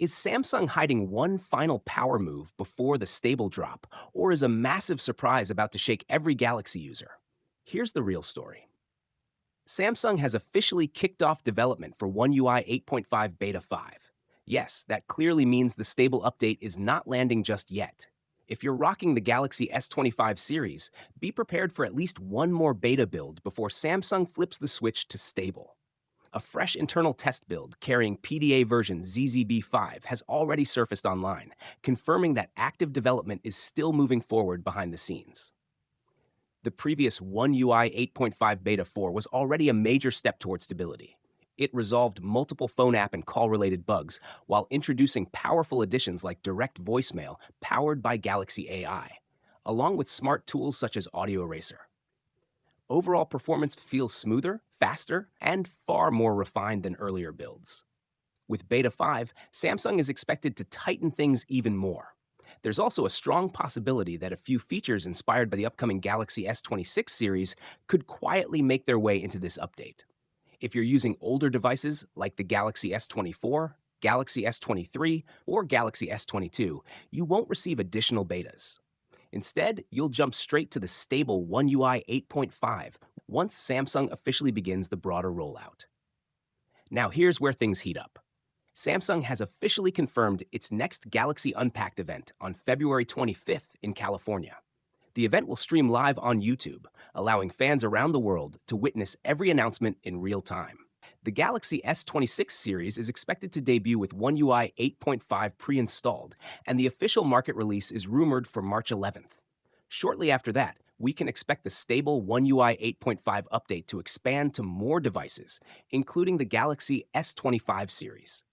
Is Samsung hiding one final power move before the stable drop, or is a massive surprise about to shake every Galaxy user? Here's the real story. Samsung has officially kicked off development for One UI 8.5 Beta 5. Yes, that clearly means the stable update is not landing just yet. If you're rocking the Galaxy S25 series, be prepared for at least one more beta build before Samsung flips the switch to stable. A fresh internal test build carrying PDA version ZZB5 has already surfaced online, confirming that active development is still moving forward behind the scenes. The previous One UI 8.5 Beta 4 was already a major step toward stability. It resolved multiple phone app and call related bugs while introducing powerful additions like direct voicemail powered by Galaxy AI, along with smart tools such as Audio Eraser. Overall performance feels smoother, faster, and far more refined than earlier builds. With Beta 5, Samsung is expected to tighten things even more. There's also a strong possibility that a few features inspired by the upcoming Galaxy S26 series could quietly make their way into this update. If you're using older devices like the Galaxy S24, Galaxy S23, or Galaxy S22, you won't receive additional betas. Instead, you'll jump straight to the stable One UI 8.5 once Samsung officially begins the broader rollout. Now here's where things heat up. Samsung has officially confirmed its next Galaxy Unpacked event on February 25th in California. The event will stream live on YouTube, allowing fans around the world to witness every announcement in real time. The Galaxy S26 series is expected to debut with One UI 8.5 pre-installed, and the official market release is rumored for March 11th. Shortly after that, we can expect the stable One UI 8.5 update to expand to more devices, including the Galaxy S25 series.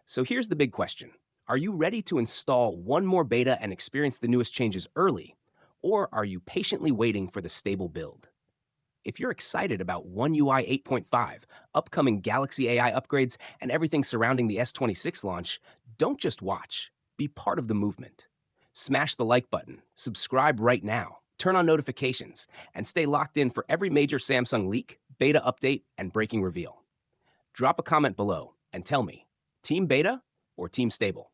So here's the big question. Are you ready to install one more beta and experience the newest changes early? Or are you patiently waiting for the stable build? If you're excited about One UI 8.5, upcoming Galaxy AI upgrades, and everything surrounding the S26 launch, don't just watch. Be part of the movement. Smash the like button, subscribe right now, turn on notifications, and stay locked in for every major Samsung leak, beta update, and breaking reveal. Drop a comment below and tell me, Team Beta or Team Stable?